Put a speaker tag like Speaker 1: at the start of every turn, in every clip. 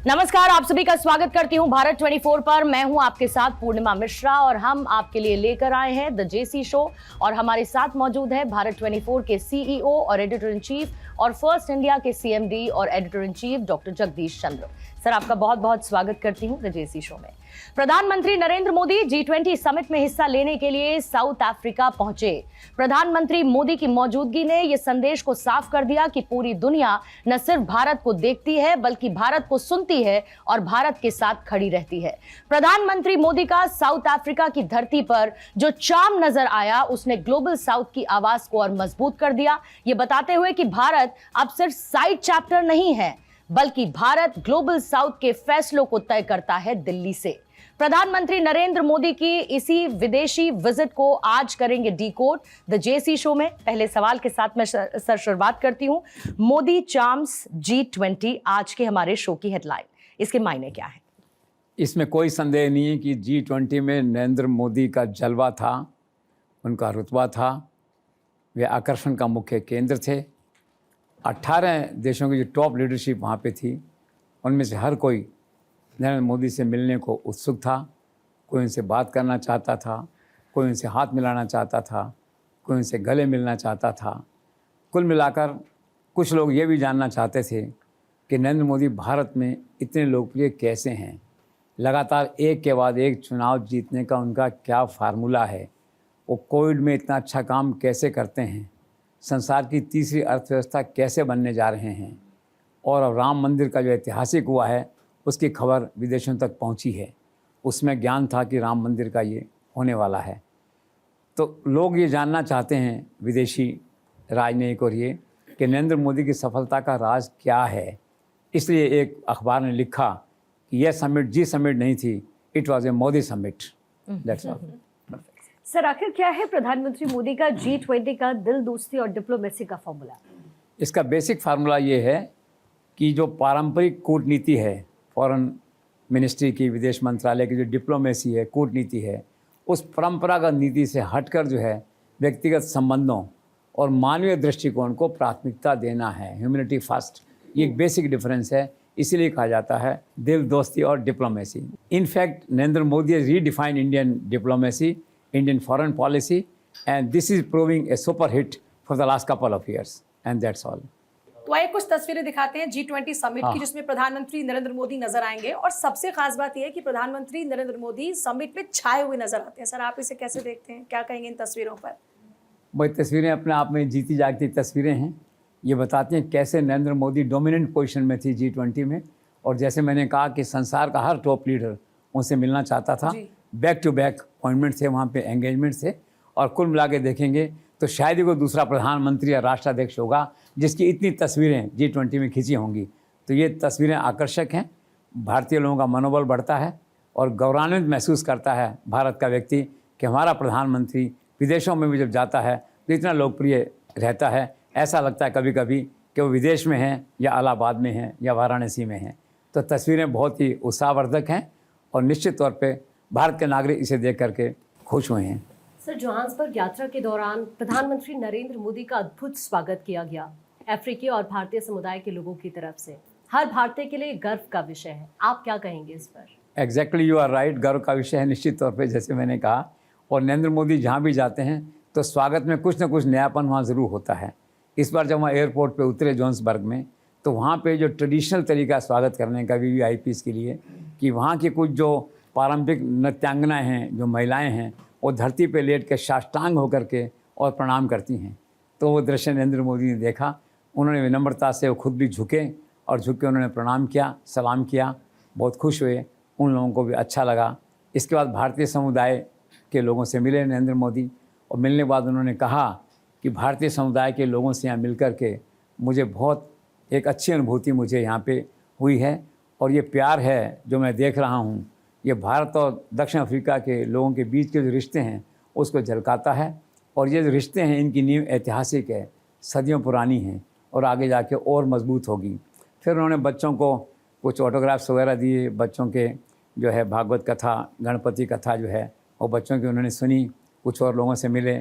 Speaker 1: नमस्कार, आप सभी का स्वागत करती हूं भारत 24 पर। मैं हूं आपके साथ पूर्णिमा मिश्रा और हम आपके लिए लेकर आए हैं द जेसी शो। और हमारे साथ मौजूद है भारत 24 के सीईओ और एडिटर इन चीफ और फर्स्ट इंडिया के सीएमडी और editor in chief doctor Jagdish Chandra. Sir, आपका बहुत बहुत स्वागत करती हूं द जेसी शो में। प्रधानमंत्री नरेंद्र मोदी G20 समिट में हिस्सा लेने के लिए साउथ अफ्रीका पहुंचे। प्रधानमंत्री मोदी की मौजूदगी ने यह संदेश को साफ कर दिया कि पूरी दुनिया न सिर्फ भारत को देखती है बल्कि भारत को सुनती है और भारत के साथ खड़ी रहती है। प्रधानमंत्री मोदी का साउथ अफ्रीका की धरती पर जो चार्म नजर आया उसने ग्लोबल साउथ की आवाज को और मजबूत कर दिया, ये बताते हुए कि भारत अब सिर्फ साइड चैप्टर नहीं है बल्कि भारत ग्लोबल साउथ के फैसलों को तय करता है दिल्ली से। प्रधानमंत्री नरेंद्र मोदी की इसी विदेशी विजिट को आज करेंगे डीकोड द जेसी शो में। पहले सवाल के साथ मैं सर शुरुआत करती हूं। मोदी चार्म्स G20 आज के हमारे शो की हेडलाइन, इसके मायने क्या है?
Speaker 2: इसमें कोई संदेह नहीं है कि G20 में नरेंद्र मोदी का जलवा था, उनका रुतबा था, वे आकर्षण का मुख्य केंद्र थे। 18 देशों की जो टॉप लीडरशिप वहाँ पे थी, उनमें से हर कोई नरेंद्र मोदी से मिलने को उत्सुक था। कोई उनसे बात करना चाहता था, कोई उनसे हाथ मिलाना चाहता था, कोई उनसे गले मिलना चाहता था। कुल मिलाकर कुछ लोग ये भी जानना चाहते थे कि नरेंद्र मोदी भारत में इतने लोकप्रिय कैसे हैं, लगातार एक के बाद एक चुनाव जीतने का उनका क्या फार्मूला है, वो कोविड में इतना अच्छा काम कैसे करते हैं, संसार की तीसरी अर्थव्यवस्था कैसे बनने जा रहे हैं, और अब राम मंदिर का जो ऐतिहासिक हुआ है उसकी खबर विदेशों तक पहुंची है। उसमें ज्ञान था कि राम मंदिर का ये होने वाला है। तो लोग ये जानना चाहते हैं, विदेशी राजनयिक और ये, कि नरेंद्र मोदी की सफलता का राज क्या है। इसलिए एक अखबार ने लिखा कि यह समिट जी समिट नहीं थी, it was a Modi summit. That's all.
Speaker 1: Sir, आखिर क्या है प्रधानमंत्री मोदी का G20 का दिल दोस्ती और डिप्लोमेसी का फॉर्मूला?
Speaker 2: इसका बेसिक फार्मूला ये है कि जो पारंपरिक कूटनीति है, फॉरेन मिनिस्ट्री की, विदेश मंत्रालय की जो डिप्लोमेसी है, कूटनीति है, उस परंपरागत नीति से हटकर जो है व्यक्तिगत संबंधों और मानवीय दृष्टिकोण को प्राथमिकता देना है, ह्यूमैनिटी फर्स्ट। ये एक बेसिक डिफरेंस है, इसीलिए कहा जाता है दिल दोस्ती और diplomacy. In fact Narendra Modi has redefined Indian diplomacy, Indian foreign policy, and this is proving a super hit for the last couple of years, and that's all.
Speaker 3: तो आइए कुछ तस्वीरें दिखाते हैं G20 समिट की, जिसमें प्रधानमंत्री नरेंद्र मोदी नजर आएंगे। और सबसे खास बात यह है कि प्रधानमंत्री नरेंद्र मोदी समिट में छाए हुए नजर आते हैं। सर, आप इसे कैसे देखते हैं, क्या कहेंगे इन तस्वीरों पर?
Speaker 2: वही तस्वीरें अपने आप में जीती जागती तस्वीरें हैं। ये बताती हैं कैसे नरेंद्र मोदी डोमिनेंट पोजीशन में थी G20 में, और जैसे मैंने कहा कि संसार का हर टॉप लीडर उनसे मिलना चाहता था। बैक टू बैक अपॉइंटमेंट थे वहाँ पे, एंगेजमेंट थे, और कुल मिला के देखेंगे तो शायद ही कोई दूसरा प्रधानमंत्री या राष्ट्राध्यक्ष होगा जिसकी इतनी तस्वीरें G20 में खींची होंगी। तो ये तस्वीरें आकर्षक हैं, भारतीय लोगों का मनोबल बढ़ता है और गौरवान्वित महसूस करता है भारत का व्यक्ति कि हमारा प्रधानमंत्री विदेशों में भी जब जाता है तो इतना लोकप्रिय रहता है। ऐसा लगता है कभी कभी कि वो विदेश में हैं या इलाहाबाद में हैं या वाराणसी में हैं। तो तस्वीरें बहुत ही उत्साहवर्धक हैं और निश्चित तौर पे भारत के नागरिक इसे देख करके खुश हुए हैं।
Speaker 1: सर, जोहान्सबर्ग यात्रा के दौरान प्रधानमंत्री नरेंद्र मोदी का अद्भुत स्वागत किया गया अफ्रीकी और भारतीय समुदाय के लोगों की तरफ से। हर भारतीय के लिए गर्व का विषय है, आप क्या कहेंगे इस पर?
Speaker 2: एग्जैक्टली, यू आर राइट, गर्व का विषय है निश्चित तौर पे, जैसे मैंने कहा। और नरेंद्र मोदी जहाँ भी जाते हैं तो स्वागत में कुछ ना कुछ नयापन वहाँ ज़रूर होता है। इस बार जब वहाँ एयरपोर्ट पे उतरे जोहान्सबर्ग में, तो वहाँ पे जो ट्रेडिशनल तरीका स्वागत करने का VVIPs के लिए, कि वहाँ की कुछ जो पारंपरिक नृत्यांगनाएँ हैं, जो महिलाएँ हैं, वो धरती पे लेट के साष्टांग होकर के और प्रणाम करती हैं। तो वो दृश्य नरेंद्र मोदी ने देखा, उन्होंने विनम्रता से वो खुद भी झुके और झुक के उन्होंने प्रणाम किया, सलाम किया, बहुत खुश हुए, उन लोगों को भी अच्छा लगा। इसके बाद भारतीय समुदाय के लोगों से मिले नरेंद्र मोदी, और मिलने के बाद उन्होंने कहा कि भारतीय समुदाय के लोगों से यहाँ मिल कर के मुझे बहुत एक अच्छी अनुभूति मुझे यहाँ पे हुई है, और ये प्यार है जो मैं देख रहा हूँ, ये भारत और दक्षिण अफ्रीका के लोगों के बीच के जो रिश्ते हैं उसको झलकाता है। और ये जो रिश्ते हैं इनकी नींव ऐतिहासिक है, सदियों पुरानी हैं और आगे जाके और मजबूत होगी। फिर उन्होंने बच्चों को कुछ ऑटोग्राफ्स वगैरह दिए, बच्चों के जो है भागवत कथा, गणपति कथा जो है वो बच्चों की उन्होंने सुनी। कुछ और लोगों से मिले,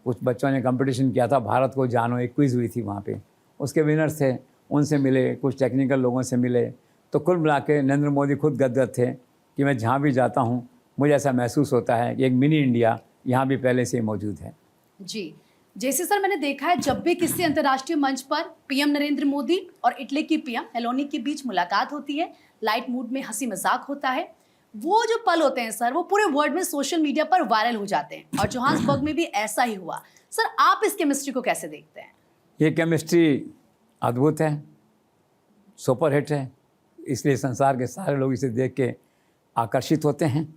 Speaker 2: कुछ बच्चों ने कंपटीशन किया था, भारत को जानो, एक क्विज़ हुई थी वहाँ पे, उसके विनर्स थे, उनसे मिले। कुछ टेक्निकल लोगों से मिले, तो कुल मिला के नरेंद्र मोदी खुद गदगद थे कि मैं जहाँ भी जाता हूँ मुझे ऐसा महसूस होता है कि एक मिनी इंडिया यहाँ भी पहले से ही मौजूद है।
Speaker 3: जी, जैसे सर मैंने देखा है जब भी किसी अंतर्राष्ट्रीय मंच पर पीएम नरेंद्र मोदी और इटली की पीएम मेलोनी के बीच मुलाकात होती है, लाइट मूड में हंसी मजाक होता है, वो जो पल होते हैं सर वो पूरे वर्ल्ड में सोशल मीडिया पर वायरल हो जाते हैं और जोहान्सबर्ग में भी ऐसा ही हुआ। सर आप इस केमिस्ट्री को कैसे देखते हैं?
Speaker 2: ये केमिस्ट्री अद्भुत है, सुपर हिट है, इसलिए संसार के सारे लोग इसे देख के आकर्षित होते हैं।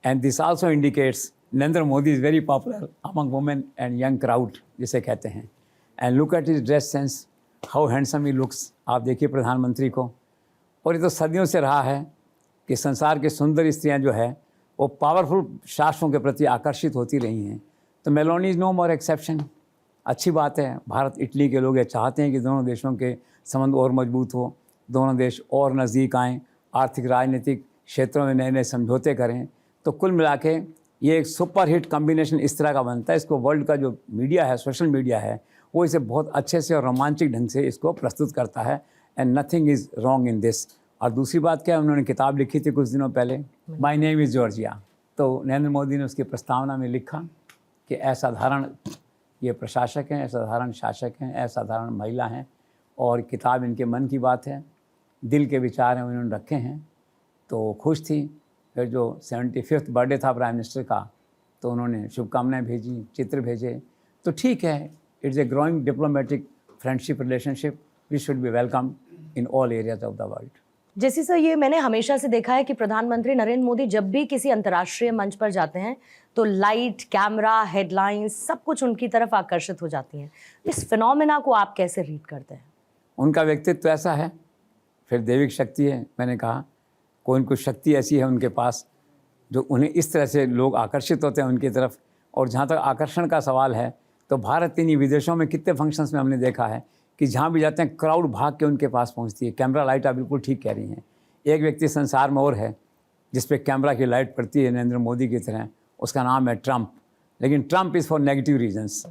Speaker 2: And this also indicates Narendra Modi is very popular among women and young crowd जिसे कहते हैं। And look at his dress sense, how handsome he looks. आप देखिए प्रधानमंत्री को, और ये तो सदियों से रहा है कि संसार की सुंदर स्त्रियां जो है वो पावरफुल शासकों के प्रति आकर्षित होती रही हैं। तो Meloni is no more exception. अच्छी बात है, भारत इटली के लोग ये चाहते हैं कि दोनों देशों के संबंध और मजबूत हो, दोनों देश और नज़दीक आएँ, आर्थिक राजनीतिक क्षेत्रों में नए नए समझौते करें। तो कुल मिला के ये एक सुपर हिट कॉम्बिनेशन इस तरह का बनता है। इसको वर्ल्ड का जो मीडिया है, सोशल मीडिया है, वो इसे बहुत अच्छे से और रोमांचक ढंग से इसको प्रस्तुत करता है। And nothing is wrong in this. और दूसरी बात क्या है, उन्होंने किताब लिखी थी कुछ दिनों पहले, माई नेम इज़ जॉर्जिया। तो नरेंद्र मोदी ने उसकी प्रस्तावना में लिखा कि असाधारण ये प्रशासक हैं, असाधारण शासक हैं, असाधारण महिला हैं, और किताब इनके मन की बात है, दिल के विचार हैं, उन्होंने रखे हैं। तो खुश थी। फिर जो 75th बर्थडे था प्राइम मिनिस्टर का, तो उन्होंने शुभकामनाएं भेजी, चित्र भेजे। तो ठीक है, it's a growing diplomatic friendship relationship which should be welcome in all areas of the world.
Speaker 1: जैसे सर ये मैंने हमेशा से देखा है कि प्रधानमंत्री नरेंद्र मोदी जब भी किसी अंतर्राष्ट्रीय मंच पर जाते हैं तो लाइट, कैमरा, हेडलाइंस सब कुछ उनकी तरफ आकर्षित हो जाती हैं। इस फिनोमेना को आप कैसे रीड करते हैं?
Speaker 2: उनका व्यक्तित्व ऐसा है, फिर दैविक शक्ति है। मैंने कहा कोई न कोई शक्ति ऐसी है उनके पास जो उन्हें इस तरह से लोग आकर्षित होते हैं उनकी तरफ। और जहाँ तक आकर्षण का सवाल है तो भारत इन्हीं विदेशों में कितने फंक्शंस में हमने देखा है कि जहाँ भी जाते हैं क्राउड भाग के उनके पास पहुँचती है। कैमरा लाइट, आप बिल्कुल ठीक कह रही हैं। एक व्यक्ति संसार में और है जिस पे कैमरा की लाइट पड़ती है नरेंद्र मोदी की तरह, उसका नाम है ट्रंप। लेकिन Trump is for negative reasons,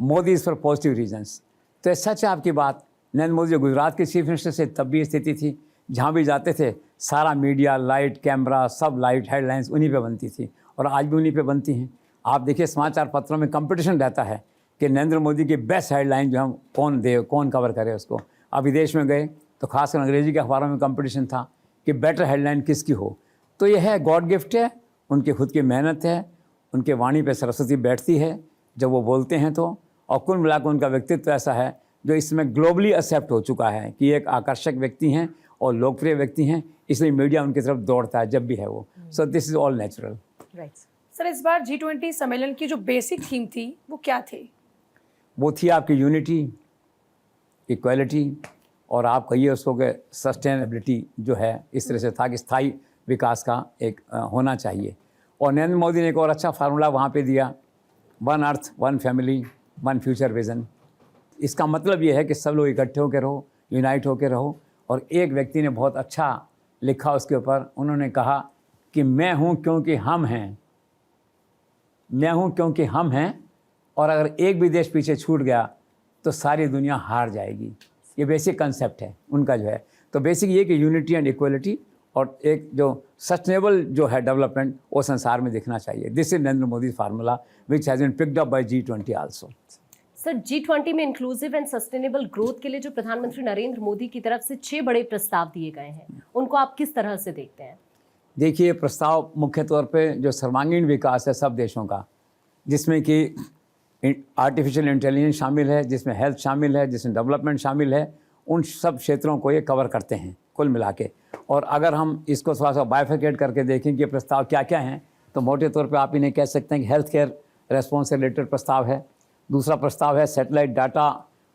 Speaker 2: Modi is for positive reasons. तो सच है आपकी बात। नरेंद्र मोदी जो गुजरात के चीफ मिनिस्टर थे तब भी स्थिति थी, जहाँ भी जाते थे सारा मीडिया, लाइट, कैमरा, सब लाइट, हेडलाइंस उन्हीं पे बनती थी और आज भी उन्हीं पे बनती हैं। आप देखिए समाचार पत्रों में कंपटीशन रहता है कि नरेंद्र मोदी की बेस्ट हेडलाइन जो हम कौन दे, कौन कवर करे उसको। अब विदेश में गए तो खासकर अंग्रेजी के अखबारों में कंपटीशन था कि बेटर हेडलाइन किसकी हो। तो यह है गॉड गिफ्ट है, उनकी खुद की मेहनत है, उनके वाणी पे सरस्वती बैठती है जब वो बोलते हैं तो। और कुल मिलाकर उनका व्यक्तित्व ऐसा है जो इसमें ग्लोबली एक्सेप्ट हो चुका है कि एक आकर्षक व्यक्ति हैं और लोकप्रिय व्यक्ति हैं, इसलिए मीडिया उनकी तरफ दौड़ता है जब भी है वो। सो this is all natural.
Speaker 1: Right
Speaker 3: sir, इस बार G20 सम्मेलन की जो बेसिक थीम थी वो क्या थी?
Speaker 2: वो थी आपकी यूनिटी, इक्वालिटी, और आप कहिए उसको कि सस्टेनेबिलिटी जो है, इस तरह से था कि स्थायी विकास का एक होना चाहिए। और नरेंद्र मोदी ने एक और अच्छा फार्मूला वहाँ पे दिया, one earth, one family, one future vision. इसका मतलब ये है कि सब लोग इकट्ठे होकर रहो, यूनाइट होकर रहो। और एक व्यक्ति ने बहुत अच्छा लिखा उसके ऊपर, उन्होंने कहा कि मैं हूँ क्योंकि हम हैं, मैं हूँ क्योंकि हम हैं, और अगर एक भी देश पीछे छूट गया तो सारी दुनिया हार जाएगी। ये बेसिक कंसेप्ट है उनका जो है। तो बेसिक ये कि यूनिटी एंड इक्वलिटी और एक जो सस्टेनेबल जो है डेवलपमेंट वो संसार में दिखना चाहिए। This is Narendra Modi formula which has been picked up by G20 also.
Speaker 4: Sir, G20 में इंक्लूसिव एंड सस्टेनेबल ग्रोथ के लिए जो प्रधानमंत्री नरेंद्र मोदी की तरफ से 6 बड़े प्रस्ताव दिए गए हैं, उनको आप किस तरह से देखते हैं?
Speaker 2: देखिए, प्रस्ताव मुख्य तौर पे जो सर्वांगीण विकास है सब देशों का, जिसमें कि आर्टिफिशियल इंटेलिजेंस शामिल है, जिसमें हेल्थ शामिल है, जिसमें डेवलपमेंट शामिल है, उन सब क्षेत्रों को ये कवर करते हैं कुल मिला के। और अगर हम इसको थोड़ा सा बाइफिकेट करके देखें कि प्रस्ताव क्या क्या हैं, तो मोटे तौर पे आप इन्हें कह सकते हैं कि हेल्थ केयर रेस्पॉन्स से रिलेटेड प्रस्ताव है। दूसरा प्रस्ताव है सैटेलाइट डाटा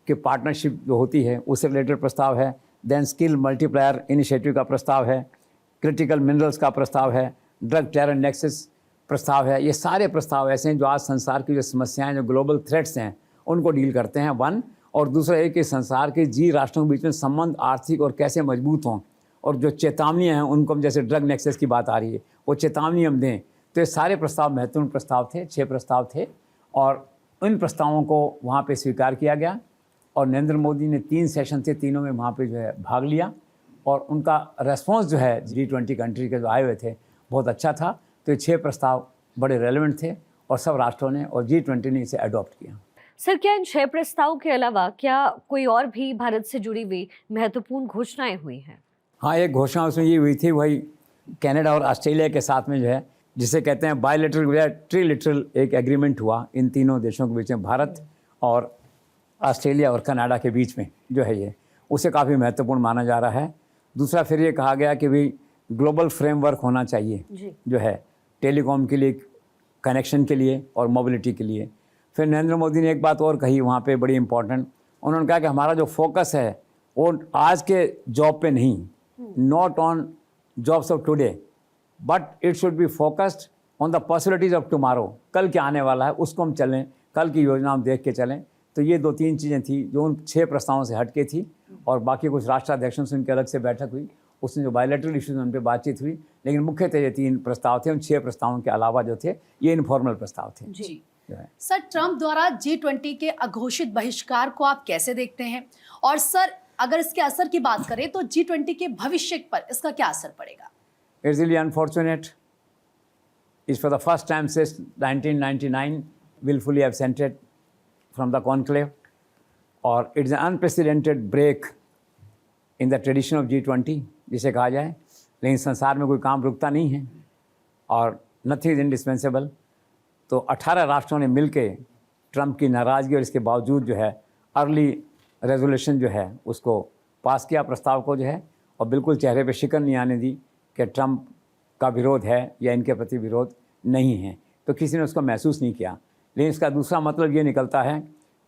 Speaker 2: की पार्टनरशिप जो होती है उससे रिलेटेड प्रस्ताव है। देन स्किल मल्टीप्लायर इनिशिएटिव का प्रस्ताव है, क्रिटिकल मिनरल्स का प्रस्ताव है, ड्रग टेरर नेक्सस प्रस्ताव है। ये सारे प्रस्ताव ऐसे हैं जो आज संसार की जो समस्याएं, जो ग्लोबल थ्रेट्स हैं, उनको डील करते हैं। वन, और दूसरा है कि संसार के जी राष्ट्रों के बीच में संबंध आर्थिक और कैसे मजबूत हों, और जो चेतावनियाँ हैं उनको हम, जैसे ड्रग नेक्सस की बात आ रही है, वो चेतावनी हम दें। तो ये सारे प्रस्ताव महत्वपूर्ण प्रस्ताव थे, 6 प्रस्ताव थे, और इन प्रस्तावों को वहाँ पे स्वीकार किया गया। और नरेंद्र मोदी ने 3 सेशन थे, तीनों में वहाँ पे जो है भाग लिया। और उनका रेस्पॉन्स जो है G20 कंट्री के जो आए हुए थे बहुत अच्छा था। तो ये 6 प्रस्ताव बड़े रेलेवेंट थे और सब राष्ट्रों ने और G20 ने इसे अडॉप्ट किया।
Speaker 4: सर, क्या इन 6 प्रस्तावों के अलावा क्या कोई और भी भारत से जुड़ी हुई महत्वपूर्ण घोषणाएं हुई हैं?
Speaker 2: हाँ, एक घोषणा उसमें ये हुई थी, वही कनाडा और ऑस्ट्रेलिया के साथ में जो है, जिसे कहते हैं बायलैटरल या ट्रिलेटरल एक एग्रीमेंट हुआ इन तीनों देशों के बीच में, भारत और ऑस्ट्रेलिया और कनाडा के बीच में जो है ये, उसे काफ़ी महत्वपूर्ण माना जा रहा है। दूसरा फिर ये कहा गया कि भाई ग्लोबल फ्रेमवर्क होना चाहिए जो है टेलीकॉम के लिए, कनेक्शन के लिए और मोबिलिटी के लिए। फिर नरेंद्र मोदी ने एक बात और कही वहाँ पे बड़ी इंपॉर्टेंट, उन्होंने कहा कि हमारा जो फोकस है वो आज के जॉब पे नहीं, not on jobs of today but it should be focused on the possibilities of tomorrow. कल क्या आने वाला है उसको हम चलें, कल की योजना हम देख के चलें। तो ये 2-3 चीज़ें थी जो उन 6 प्रस्तावों से हटके थी और बाकी कुछ राष्ट्राध्यक्षों से उनकी अलग से बैठक हुई, उसमें जो बायलैटरल इश्यूज उन पर बातचीत हुई, लेकिन मुख्यतः ये 3 प्रस्ताव थे। उन 6 प्रस्तावों के अलावा जो थे ये इनफॉर्मल प्रस्ताव थे।
Speaker 3: जी
Speaker 2: जो है
Speaker 3: सर, ट्रंप द्वारा G20 के अघोषित बहिष्कार को आप कैसे देखते हैं? और सर, अगर इसके असर की बात करें तो G20 के भविष्य पर इसका क्या असर पड़ेगा?
Speaker 2: It's really unfortunate. It's for the first time since 1999 willfully absented from the conclave, और it's an unprecedented break in the tradition of G20 जिसे कहा जाए। लेकिन संसार में कोई काम रुकता नहीं है और nothing is indispensable। तो 18 राष्ट्रों ने मिलके ट्रंप की नाराज़गी और इसके बावजूद जो है अर्ली रेजोल्यूशन जो है उसको पास किया, प्रस्ताव को जो है, और बिल्कुल चेहरे पे शिकन नहीं आने दी कि ट्रंप का विरोध है या इनके प्रति विरोध नहीं है। तो किसी ने उसको महसूस नहीं किया। लेकिन इसका दूसरा मतलब ये निकलता है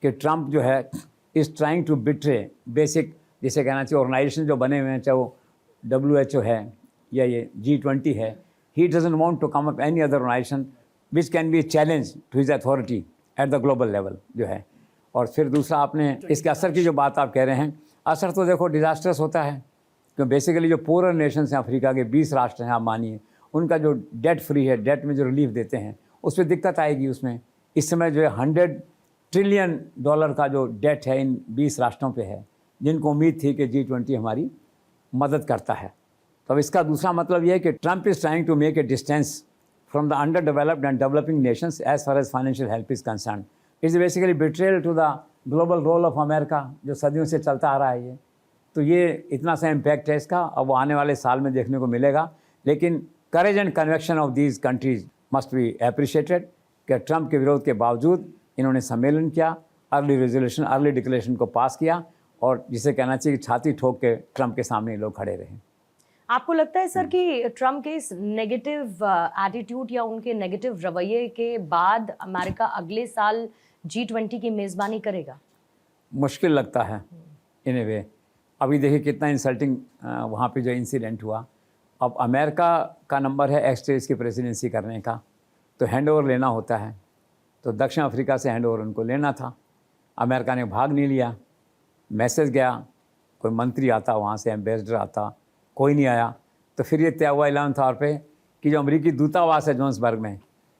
Speaker 2: कि ट्रंप जो है is trying to betray basic, जिसे कहना चाहिए ऑर्गेनाइजेशन जो बने हुए हैं, चाहे वो WHO है या ये G20 है, he doesn't want to come up any other organization which can be challenge to his authority at the global level जो है। और फिर दूसरा आपने इसके असर की जो बात आप कह रहे हैं, असर तो देखो डिज़ास्टर्स होता है, क्योंकि बेसिकली जो पुअर नेशंस हैं अफ्रीका के 20 राष्ट्र हैं, आप मानिए, उनका जो डेट फ्री है, डेट में जो रिलीफ देते हैं उस पर दिक्कत आएगी। उसमें इस समय जो है $100 ट्रिलियन का जो डेट है इन 20 राष्ट्रों पे है, जिनको उम्मीद थी कि G20 हमारी मदद करता है। तो अब इसका दूसरा मतलब यह है कि Trump is trying to make a distance from the under developed and developing nations as far as financial help is concern. It's basically betrayal to the global role of America जो सदियों से चलता आ रहा है ये। तो ये इतना सा इम्पैक्ट है इसका, अब वो आने वाले साल में देखने को मिलेगा। लेकिन courage and conviction of these countries must be appreciated कि ट्रंप के विरोध के बावजूद इन्होंने सम्मेलन किया, अर्ली रेजोल्यूशन, अर्ली डिक्लेरेशन को पास किया, और जिसे कहना चाहिए कि छाती ठोक के ट्रंप के सामने लोग खड़े रहे।
Speaker 1: आपको लगता है सर कि ट्रंप के इस नेगेटिव एटीट्यूड या उनके नेगेटिव रवैये के बाद अमेरिका अगले साल G20 की मेज़बानी करेगा?
Speaker 2: मुश्किल लगता है इन ए वे। अभी देखिए कितना इंसल्टिंग वहाँ पे जो इंसिडेंट हुआ। अब अमेरिका का नंबर है एक्सटेज की प्रेसिडेंसी करने का, तो हैंड ओवर लेना होता है। तो दक्षिण अफ्रीका से हैंड ओवर उनको लेना था, अमेरिका ने भाग नहीं लिया। मैसेज गया, कोई मंत्री आता वहाँ से, एम्बेसडर आता, कोई नहीं आया। तो फिर ये तय हुआ 11 आवर पे कि जो अमेरिकी दूतावास है जोहान्सबर्ग में,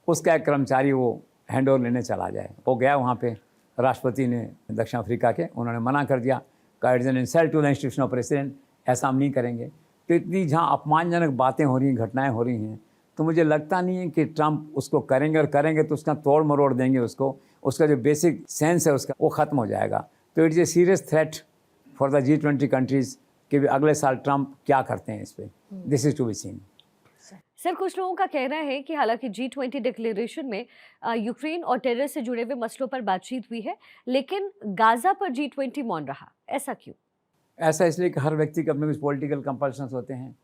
Speaker 2: उसका एक कर्मचारी वो हैंड ओवर लेने चला जाए। वो गया वहाँ पे, राष्ट्रपति ने दक्षिण अफ्रीका के, उन्होंने मना कर दिया, it is an insult to the institution of president, ऐसा हम नहीं करेंगे। तो इतनी जहाँ अपमानजनक बातें हो रही हैं, घटनाएं हो रही हैं, तो मुझे लगता नहीं है कि ट्रंप उसको करेंगे, और करेंगे तो उसका तोड़ मरोड़ देंगे उसको, उसका जो बेसिक सेंस है उसका वो ख़त्म हो जाएगा। तो it is a serious threat for the G20 countries कि अगले साल ट्रंप क्या करते हैं इस पर। This is to be seen.
Speaker 4: Sir, कुछ लोगों का कहना है कि हालांकि G20 डिक्लेरेशन में यूक्रेन और टेरर से जुड़े हुए मसलों पर बातचीत हुई है, लेकिन गाजा पर G20 मौन रहा, ऐसा क्यों?
Speaker 2: ऐसा इसलिए कि हर व्यक्ति के अपने कुछ पॉलिटिकल कंपल्शंस होते हैं।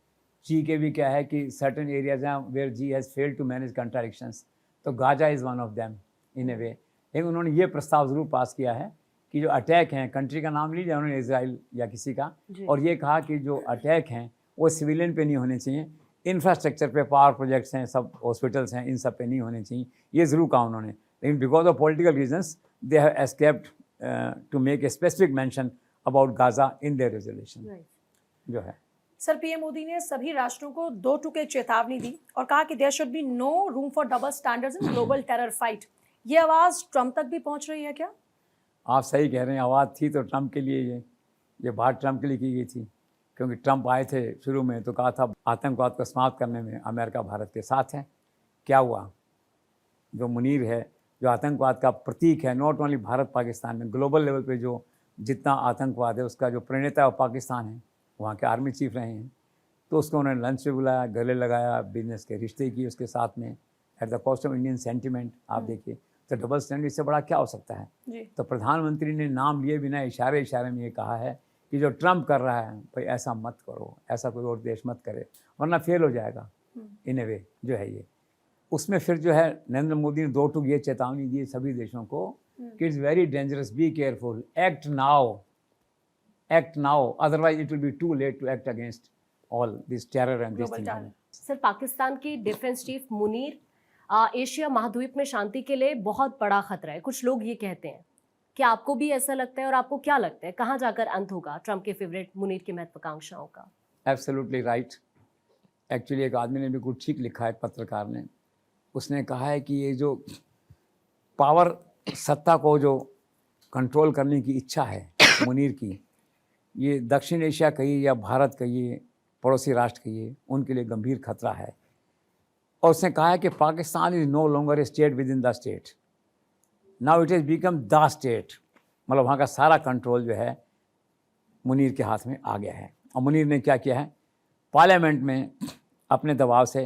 Speaker 2: जी के भी क्या है कि सर्टेन एरियाज हैं where G has failed to manage contradictions, तो Gaza is one of them in a way. लेकिन उन्होंने ये प्रस्ताव ज़रूर पास किया है कि जो अटैक हैं, कंट्री का नाम लीजिए उन्होंने, इजराइल या किसी का, और ये कहा कि जो अटैक हैं वो सिविलियन पे नहीं होने चाहिए, इंफ्रास्ट्रक्चर पे, पावर प्रोजेक्ट्स हैं, सब हॉस्पिटल्स हैं, इन सब पे नहीं होने चाहिए, ये ज़रूर कहा उन्होंने। लेकिन because of political reasons they have escaped to make a specific mention about Gaza in their resolution जो है।
Speaker 3: सर, पीएम मोदी ने सभी राष्ट्रों को 2 टूके चेतावनी दी और कहा कि there should be no room for double standards in global terror fight. ये आवाज़ ट्रंप तक भी पहुंच रही है क्या?
Speaker 2: आप सही कह रहे हैं, आवाज़ थी तो ट्रंप के लिए, ये बात ट्रंप के लिए की गई थी। क्योंकि ट्रंप आए थे शुरू में तो कहा था आतंकवाद को समाप्त करने में अमेरिका भारत के साथ है। क्या हुआ? जो मुनीर है, जो आतंकवाद का प्रतीक है, नॉट ओनली भारत पाकिस्तान में, ग्लोबल लेवल पे जो जितना आतंकवाद है उसका जो प्रणेता है पाकिस्तान है, वहाँ के आर्मी चीफ रहे हैं। तो उसको उन्होंने लंच पे बुलाया, गले लगाया, बिजनेस के रिश्ते किए उसके साथ में, at the cost of Indian sentiment. आप देखिए तो डबल स्टैंडर्ड से बड़ा क्या हो सकता है?
Speaker 3: जी।
Speaker 2: तो प्रधानमंत्री ने नाम लिए बिना इशारे इशारे में ये कहा है कि जो ट्रंप कर रहा है भाई ऐसा मत करो, ऐसा कोई और देश मत करे वरना फेल हो जाएगा। इन ए वे जो है ये, उसमें फिर जो है नरेंद्र मोदी ने 2 टूक ये चेतावनी दी सभी देशों को कि it's very dangerous, be careful, act now, otherwise it will be too late to act against all this terror and this thing.
Speaker 4: Sir, Pakistan की डिफेंस चीफ मुनीर एशिया महाद्वीप में शांति के लिए बहुत बड़ा खतरा है, कुछ लोग ये कहते हैं। क्या आपको भी ऐसा लगता है और आपको क्या लगता है कहाँ जाकर अंत होगा ट्रंप के फेवरेट मुनीर की महत्वाकांक्षाओं का?
Speaker 2: Absolutely right. एक्चुअली एक आदमी ने भी कुछ ठीक लिखा है, एक पत्रकार ने, उसने कहा है कि ये जो पावर, सत्ता को जो कंट्रोल करने की इच्छा है मुनीर की, ये दक्षिण एशिया कहिए या भारत कहिए, पड़ोसी राष्ट्र कहिए, उनके लिए गंभीर खतरा है। और उसने कहा है कि Pakistan is no longer a state within the state, now it has become the state. मतलब वहाँ का सारा कंट्रोल जो है मुनीर के हाथ में आ गया है। और मुनीर ने क्या किया है, पार्लियामेंट में अपने दबाव से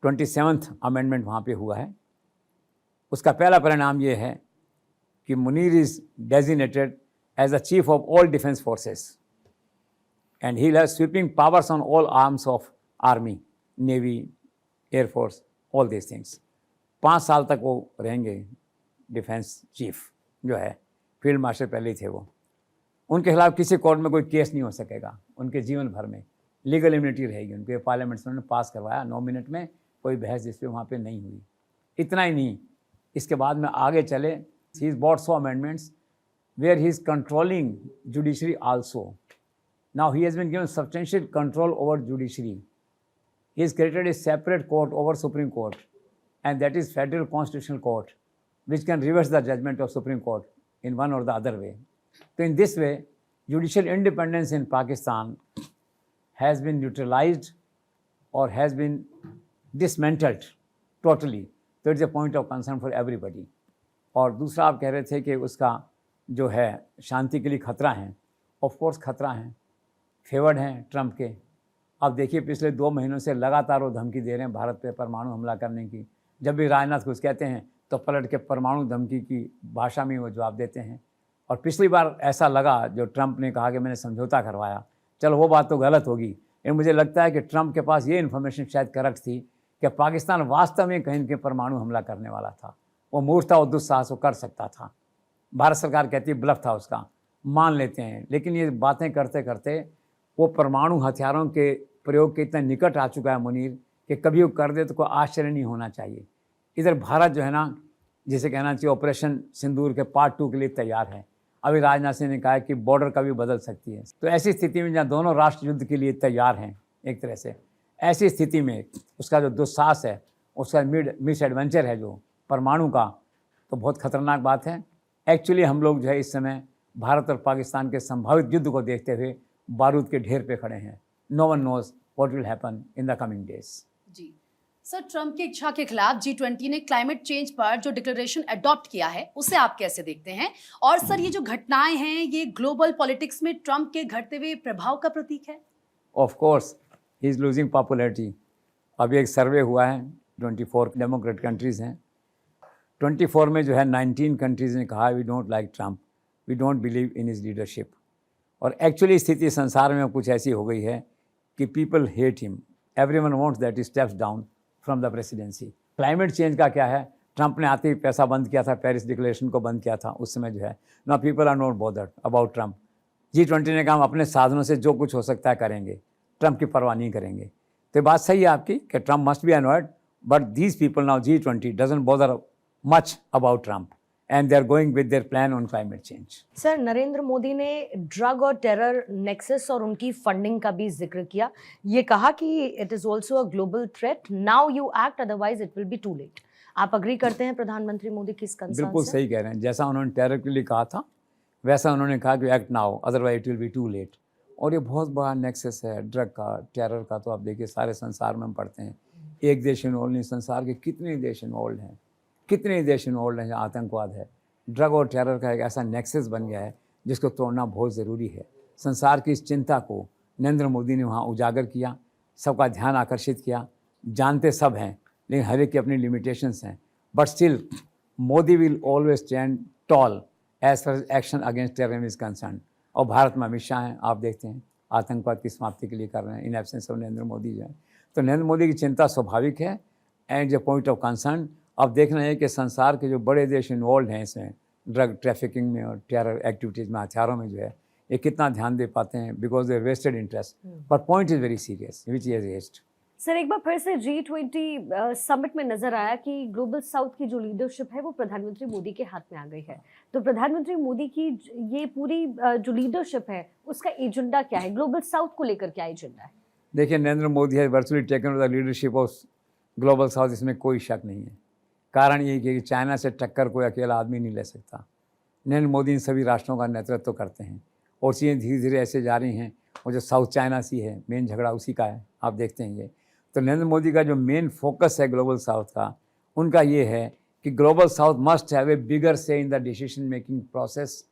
Speaker 2: 27th अमेंडमेंट वहाँ पे हुआ है। उसका पहला परिणाम ये है कि Munir is designated as the chief of all defence forces and he has sweeping powers on all arms of army, navy, air force, all this things. 5 साल तक वो रहेंगे डिफेंस चीफ जो है, फील्ड मार्शल पहले ही थे वो। उनके खिलाफ किसी कोर्ट में कोई केस नहीं हो सकेगा उनके जीवन भर में, लीगल इम्यूनिटी रहेगी उनके। पार्लियामेंट से उन्होंने पास करवाया 9 मिनट में, कोई बहस जिस पे वहाँ पे नहीं हुई। इतना ही नहीं, इसके बाद में आगे चले, he is brought so amendments where he is controlling judiciary also. Now he has been given substantial control over judiciary. He has created a separate court over Supreme Court, and that is Federal Constitutional Court, which can reverse the judgment of Supreme Court in one or the other way. So in this way, judicial independence in Pakistan has been neutralized or has been dismantled totally. So it's a point of concern for everybody. और दूसरा आप कह रहे थे कि उसका जो है शांति के लिए खतरा है। ऑफ कोर्स खतरा है, फेवर्ड हैं ट्रंप के। अब देखिए पिछले 2 महीनों से लगातार वो धमकी दे रहे हैं भारत पे परमाणु हमला करने की। जब भी राजनाथ कुछ कहते हैं तो पलट के परमाणु धमकी की भाषा में वो जवाब देते हैं। और पिछली बार ऐसा लगा जो ट्रंप ने कहा कि मैंने समझौता करवाया, चलो वो बात तो गलत होगी, लेकिन मुझे लगता है कि ट्रंप के पास ये इन्फॉर्मेशन शायद करेक्ट थी कि पाकिस्तान वास्तव में कहीं के परमाणु हमला करने वाला था। वो मूर्खता और दुस्साहस वो कर सकता था। भारत सरकार कहती है ब्लफ था उसका, मान लेते हैं, लेकिन ये बातें करते करते वो परमाणु हथियारों के प्रयोग के इतना निकट आ चुका है मुनीर कि कभी वो कर दे तो कोई आश्चर्य नहीं होना चाहिए। इधर भारत जो है ना, जिसे कहना चाहिए ऑपरेशन सिंदूर के पार्ट 2 के लिए तैयार है। अभी राजनाथ सिंह ने कहा है कि बॉर्डर कभी बदल सकती है। तो ऐसी स्थिति में जहाँ दोनों राष्ट्र युद्ध के लिए तैयार हैं एक तरह से, ऐसी स्थिति में उसका जो दुस्साहस है, उसका मिस एडवेंचर है जो परमाणु का, तो बहुत खतरनाक बात है। एक्चुअली हम लोग जो है इस समय भारत और पाकिस्तान के संभावित युद्ध को देखते हुए बारूद के ढेर पे खड़े हैं। No one knows what will happen in the coming days.
Speaker 5: जी सर, ट्रंप की इच्छा के खिलाफ G20 ने क्लाइमेट चेंज पर जो डिक्लेरेशन अडॉप्ट किया है उसे आप कैसे देखते हैं? और सर ये जो घटनाएं हैं ये ग्लोबल पॉलिटिक्स में ट्रंप के घटते हुए प्रभाव का प्रतीक है?
Speaker 2: Of course he is losing popularity. अभी एक सर्वे हुआ है, 24 डेमोक्रेट कंट्रीज़ हैं, 24 में जो है 19 कंट्रीज़ ने कहा we don't like Trump, we don't believe in his leadership. और एक्चुअली स्थिति संसार में कुछ ऐसी हो गई है कि people hate him, everyone wants that he steps down from the presidency. Climate change का क्या है, ट्रंप ने आते ही पैसा बंद किया था, पेरिस डिक्लेरेशन को बंद किया था, उस समय जो है ना people are not bothered about Trump. G20 ने कहा हम अपने साधनों से जो कुछ हो सकता है करेंगे, ट्रंप की परवाह नहीं करेंगे। तो बात सही है आपकी कि Trump must be annoyed, but these people now G20 doesn't bother much about Trump and they are going with their plan on climate change.
Speaker 1: Sir, Narendra Modi ने ड्रग और टेरर नेक्सस और उनकी फंडिंग का भी जिक्र किया। ये कहा कि it is also a global threat, now you act otherwise it will be too late. आप अग्री करते हैं प्रधानमंत्री मोदी की इस कंसर्न
Speaker 2: बिल्कुल
Speaker 1: से?
Speaker 2: सही कह रहे हैं। जैसा उन्होंने टेरर के लिए कहा था वैसा उन्होंने कहा कि act now otherwise it will be too late. और ये बहुत बड़ा नेक्सस है ड्रग का, टेरर का। तो आप देखिए सारे संसार में हम पढ़ते हैं, एक देश इन्वॉल्व नहीं, संसार के कितने देश इन्वॉल्व हैं, कितने देश इन्वॉल्व हैं जहाँ आतंकवाद है। ड्रग और टेरर का एक ऐसा नेक्सस बन गया है जिसको तोड़ना बहुत ज़रूरी है। संसार की इस चिंता को नरेंद्र मोदी ने वहाँ उजागर किया, सबका ध्यान आकर्षित किया। जानते सब हैं लेकिन हर एक की अपनी लिमिटेशंस हैं, but still Modi will always stand tall as far action against terrorism is concern. और भारत में अमित शाह हैं, आप देखते हैं आतंकवाद की समाप्ति के लिए कर रहे हैं in absence of Narendra Modi जो है। तो नरेंद्र मोदी की चिंता स्वाभाविक है and the point of concern. अब देखना है कि संसार के जो बड़े देश इन्वॉल्व हैं इसमें ड्रग ट्रैफिकिंग में और टेरर एक्टिविटीज़ में, हथियारों में जो है, ये कितना ध्यान दे पाते हैं because they vested interest. But point is very serious which is raised.
Speaker 4: Sir एक बार फिर से G20 समिट में नजर आया कि ग्लोबल साउथ की जो लीडरशिप है वो प्रधानमंत्री मोदी के हाथ में आ गई है। तो प्रधानमंत्री मोदी की ये पूरी जो लीडरशिप है उसका एजेंडा क्या है, ग्लोबल साउथ को लेकर क्या एजेंडा है?
Speaker 2: देखिए नरेंद्र मोदी है virtually taken the leadership of global south, इसमें कोई शक नहीं है। कारण ये कि चाइना से टक्कर कोई अकेला आदमी नहीं ले सकता। नरेंद्र मोदी इन सभी राष्ट्रों का नेतृत्व करते हैं और चीज़ें धीरे धीरे ऐसे जा रही हैं। और जो साउथ चाइना सी है मेन झगड़ा उसी का है, आप देखते हैं ये। तो नरेंद्र मोदी का जो मेन फोकस है ग्लोबल साउथ का, उनका ये है कि global south must have a bigger say in the decision making process,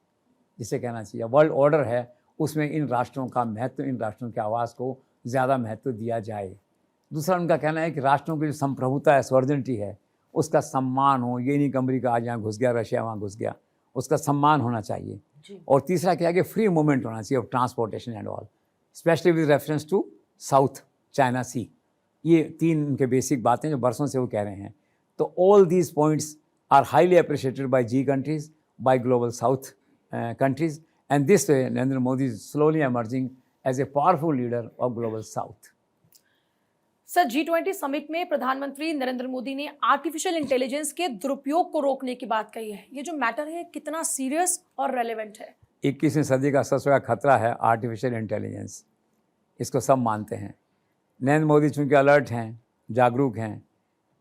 Speaker 2: जिसे कहना चाहिए वर्ल्ड ऑर्डर है, उसमें इन राष्ट्रों का महत्व, इन राष्ट्रों की आवाज़ को ज़्यादा महत्व दिया जाए। दूसरा उनका कहना है कि राष्ट्रों की जो संप्रभुता है, सॉवरेनिटी है, उसका सम्मान हो। ये नहीं कि अमेरिका आज यहाँ घुस गया, रशिया वहाँ घुस गया, उसका सम्मान होना चाहिए। और तीसरा क्या है कि फ्री मूवमेंट होना चाहिए of transportation and all, specially with reference to South China Sea. ये तीन उनके बेसिक बातें जो बरसों से वो कह रहे हैं। तो all these points are highly appreciated by G countries, by global south countries, and this way Narendra Modi is slowly emerging as a powerful leader of global south.
Speaker 3: Sir G20 summit में प्रधानमंत्री नरेंद्र मोदी ने आर्टिफिशियल इंटेलिजेंस के दुरुपयोग को रोकने की बात कही है। ये जो मैटर है कितना सीरियस और रेलेवेंट है?
Speaker 2: 21वीं सदी का सबसे बड़ा खतरा है आर्टिफिशियल इंटेलिजेंस, इसको सब मानते हैं। नरेंद्र मोदी चूँकि अलर्ट हैं, जागरूक हैं,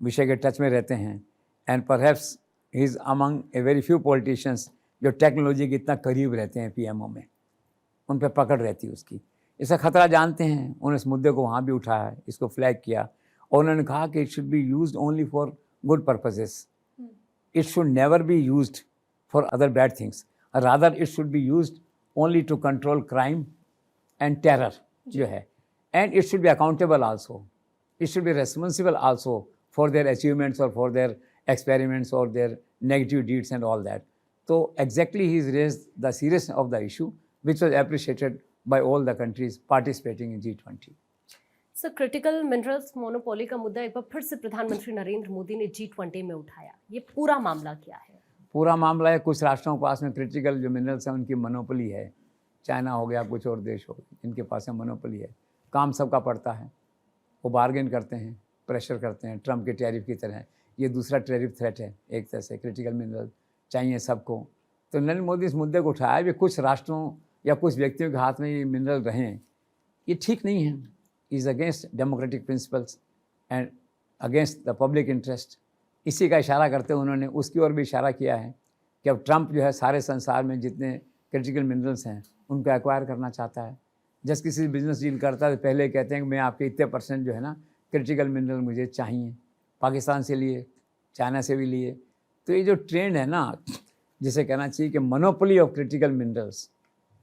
Speaker 2: विषय के टच में रहते हैं, and perhaps he is among a very few politicians जो टेक्नोलॉजी के इतना करीब रहते हैं, पीएमओ में उन पर पकड़ रहती है उसकी। इसका खतरा जानते हैं, उन्होंने इस मुद्दे को वहाँ भी उठाया, इसको फ्लैग किया और उन्होंने कहा कि it should be used only for good purposes, it should never be used for other bad things, rather it should be used only to control crime and terror जो है, and it should be accountable also, it should be responsible also for their achievements और for their experiments और their negative deeds and all that. तो exactly he is raised the seriousness of the issue which was appreciated by all the countries participating in G20.
Speaker 4: Sir critical minerals monopoly का मुद्दा एक बार फिर से प्रधानमंत्री नरेंद्र मोदी ने G20 में उठाया। ये पूरा मामला क्या है?
Speaker 2: पूरा मामला है कुछ राष्ट्रों के पास में क्रिटिकल जो मिनरल्स हैं उनकी मोनोपोली है। चाइना हो गया, कुछ और देश हो गए, इनके पास में मोनोपोली है। काम सबका पड़ता है, वो बार्गेन करते हैं, प्रेशर करते हैं, ट्रम्प के टैरिफ की तरह। ये दूसरा टैरिफ थ्रेट है एक तरह से, क्रिटिकल मिनरल चाहिए सबको। तो नरेंद्र मोदी इस मुद्दे को उठाया भी कुछ राष्ट्रों या कुछ व्यक्तियों के हाथ में ये मिनरल रहें, ये ठीक नहीं है। Is against democratic principles and against the public interest. इसी का इशारा करते हुए उन्होंने उसकी ओर भी इशारा किया है कि अब ट्रंप जो है सारे संसार में जितने क्रिटिकल मिनरल्स हैं उनको एक्वायर करना चाहता है। जब किसी बिजनेस डील करता है तो पहले कहते हैं कि मैं आपके इतने % जो है ना क्रिटिकल मिनरल मुझे चाहिए, पाकिस्तान से लिए, चाइना से भी लिए। तो ये जो ट्रेंड है ना, जिसे कहना चाहिए कि monopoly of critical minerals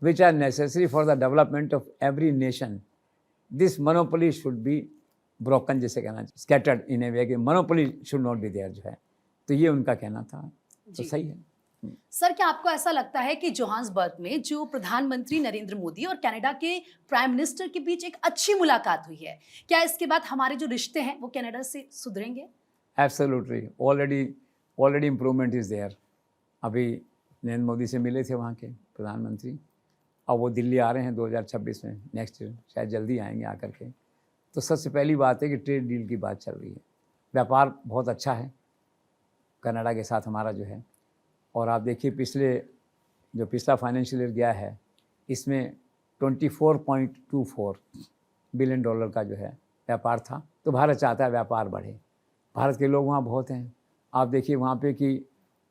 Speaker 2: which are necessary for the development of every nation, this monopoly should be broken, जिसे कहना scattered in a way कि monopoly should not be there जो है। तो ये उनका कहना था, तो सही है।
Speaker 5: सर क्या आपको ऐसा लगता है कि जोहान्सबर्ग में जो प्रधानमंत्री नरेंद्र मोदी और कनाडा के प्राइम मिनिस्टर के बीच एक अच्छी मुलाकात हुई है, क्या इसके बाद हमारे जो रिश्ते हैं वो कनाडा से सुधरेंगे?
Speaker 2: Absolutely, already improvement is there। अभी नरेंद्र मोदी से मिले थे वहाँ के प्रधानमंत्री, अब वो दिल्ली आ रहे हैं 2026 में, नेक्स्ट ईयर शायद जल्दी आएंगे आकर के। तो सबसे पहली बात है कि ट्रेड डील की बात चल रही है, व्यापार बहुत अच्छा है कनाडा के साथ हमारा जो है। और आप देखिए पिछला फाइनेंशियल ईयर गया है, इसमें $24.24 बिलियन का जो है व्यापार था। तो भारत चाहता है व्यापार बढ़े, भारत के लोग वहाँ बहुत हैं। आप देखिए वहाँ पे कि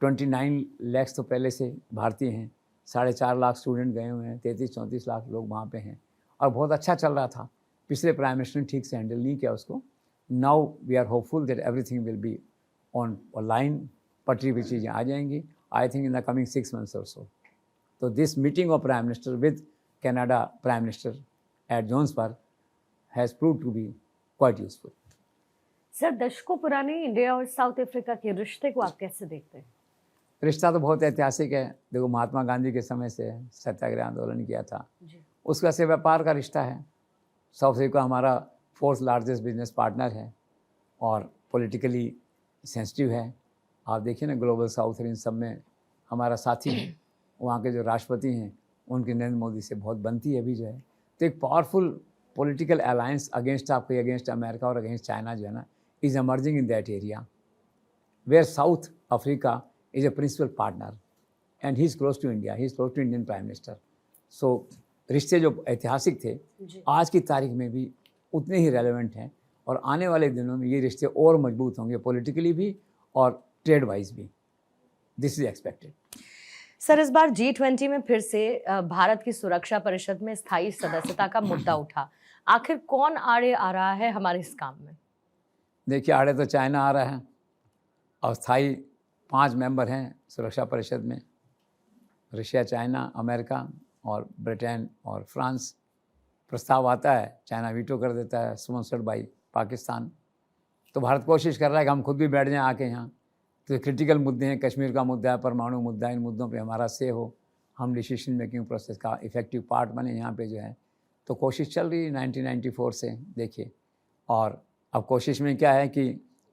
Speaker 2: 29 लाख तो पहले से भारतीय हैं, 4.5 लाख स्टूडेंट गए हुए हैं, 33-34 लाख लोग वहाँ पे हैं। और बहुत अच्छा चल रहा था। पिछले प्राइम मिनिस्टर ने ठीक से हैंडल नहीं किया उसको। Now we are hopeful that everything will be on line, पटरी पे चीज़ें आ जाएंगी, I think in the coming 6 months और सो। तो this meeting of prime minister with Canada prime minister at Johannesburg has prove to be quite useful.
Speaker 4: Sir, दशकों पुराने India और साउथ अफ्रीका के रिश्ते को आप कैसे देखते हैं?
Speaker 2: रिश्ता तो बहुत ऐतिहासिक है। देखो, महात्मा गांधी के समय से सत्याग्रह आंदोलन किया था, उसका से व्यापार का रिश्ता है। साउथ अफ्रीका हमारा 4th लार्जेस्ट बिजनेस पार्टनर है और पॉलिटिकली सेंसिटिव है। आप देखिए ना, ग्लोबल साउथ इन सब में हमारा साथी है। वहाँ के जो राष्ट्रपति हैं उनकी नरेंद्र मोदी से बहुत बनती है अभी जो है। तो एक पावरफुल पॉलिटिकल अलायंस अगेंस्ट आपको, अगेंस्ट अमेरिका और अगेंस्ट चाइना जो है ना, is emerging in that area where South Africa is a principal partner and he is close to India, he is close to Indian Prime Minister. So रिश्ते जो ऐतिहासिक थे आज की तारीख में भी उतने ही रेलेवेंट हैं और आने वाले दिनों में ये रिश्ते और मजबूत होंगे, पॉलिटिकली भी और ट्रेड वाइज भी। This is expected.
Speaker 1: सर, इस बार G20 में फिर से भारत की सुरक्षा परिषद में स्थायी सदस्यता का मुद्दा उठा। आखिर कौन आड़े आ रहा है हमारे इस काम में?
Speaker 2: देखिए, आड़े तो चाइना आ रहा है और स्थायी 5 मेंबर हैं सुरक्षा परिषद में, रशिया, चाइना, अमेरिका और ब्रिटेन और फ्रांस। प्रस्ताव आता है, चाइना वीटो कर देता है, स्पॉन्सर्ड बाई पाकिस्तान। तो भारत कोशिश कर रहा है कि हम खुद भी बैठ जाएं आके यहाँ। तो क्रिटिकल मुद्दे हैं, कश्मीर का मुद्दा है, परमाणु मुद्दा है, इन मुद्दों पे हमारा से हो, हम डिसीजन मेकिंग प्रोसेस का इफेक्टिव पार्ट बने यहाँ पे जो है। तो कोशिश चल रही है 1994 से, देखिए। और अब कोशिश में क्या है कि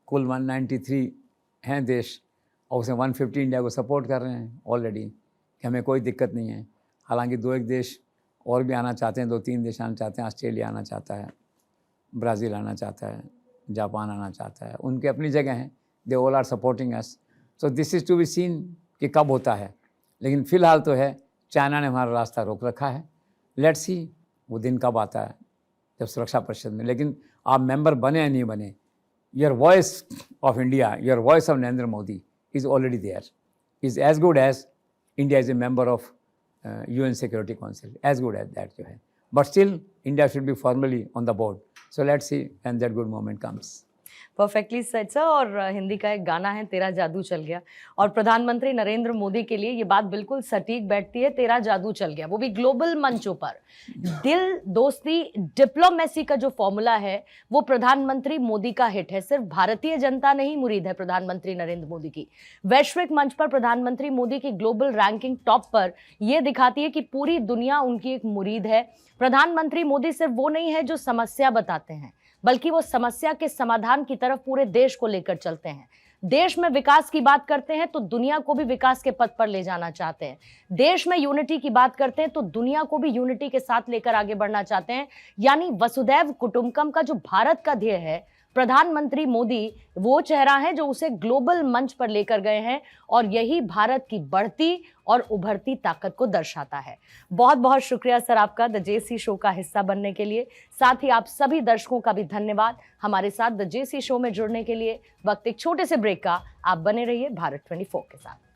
Speaker 2: कुल 193 हैं देश और उसमें 150 इंडिया को सपोर्ट कर रहे हैं ऑलरेडी, कि हमें कोई दिक्कत नहीं है। हालांकि 2-1 देश और भी आना चाहते हैं, 2-3 देश आना चाहते हैं। ऑस्ट्रेलिया आना चाहता है, ब्राज़ील आना चाहता है, जापान आना चाहता है, उनके अपनी जगह हैं। They all are supporting us. So this is to be seen कि कब होता है। लेकिन फ़िलहाल तो है, चाइना ने हमारा रास्ता रोक रखा है। लेट्स सी वो दिन कब आता है जब सुरक्षा परिषद में। लेकिन आप मेंबर बने या नहीं बने, your voice of India, your voice of Narendra Modi is already there, is as good as India is a member of UN Security Council, as good as that जो है। But still India should be formally on the board. So let's see when that good moment comes.
Speaker 1: Perfectly said sir. और हिंदी का एक गाना है, तेरा जादू चल गया, और प्रधानमंत्री नरेंद्र मोदी के लिए ये बात बिल्कुल सटीक बैठती है, तेरा जादू चल गया, वो भी ग्लोबल मंचों पर। दिल दोस्ती डिप्लोमेसी का जो फॉर्मूला है वो प्रधानमंत्री मोदी का हिट है। सिर्फ भारतीय जनता नहीं मुरीद है प्रधानमंत्री नरेंद्र मोदी की। वैश्विक मंच पर प्रधानमंत्री मोदी की ग्लोबल रैंकिंग टॉप पर यह दिखाती है कि पूरी दुनिया उनकी एक मुरीद है। प्रधानमंत्री मोदी सिर्फ वो नहीं है जो समस्या बताते हैं, बल्कि वो समस्या के समाधान की तरफ पूरे देश को लेकर चलते हैं। देश में विकास की बात करते हैं तो दुनिया को भी विकास के पथ पर ले जाना चाहते हैं। देश में यूनिटी की बात करते हैं तो दुनिया को भी यूनिटी के साथ लेकर आगे बढ़ना चाहते हैं। यानी वसुधैव कुटुंबकम का जो भारत का ध्येय है, प्रधानमंत्री मोदी वो चेहरा है जो उसे ग्लोबल मंच पर लेकर गए हैं, और यही भारत की बढ़ती और उभरती ताकत को दर्शाता है। बहुत बहुत शुक्रिया सर आपका द जेसी शो का हिस्सा बनने के लिए। साथ ही आप सभी दर्शकों का भी धन्यवाद हमारे साथ द जेसी शो में जुड़ने के लिए। वक्त एक छोटे से ब्रेक का, आप बने रहिए भारत 24 के साथ।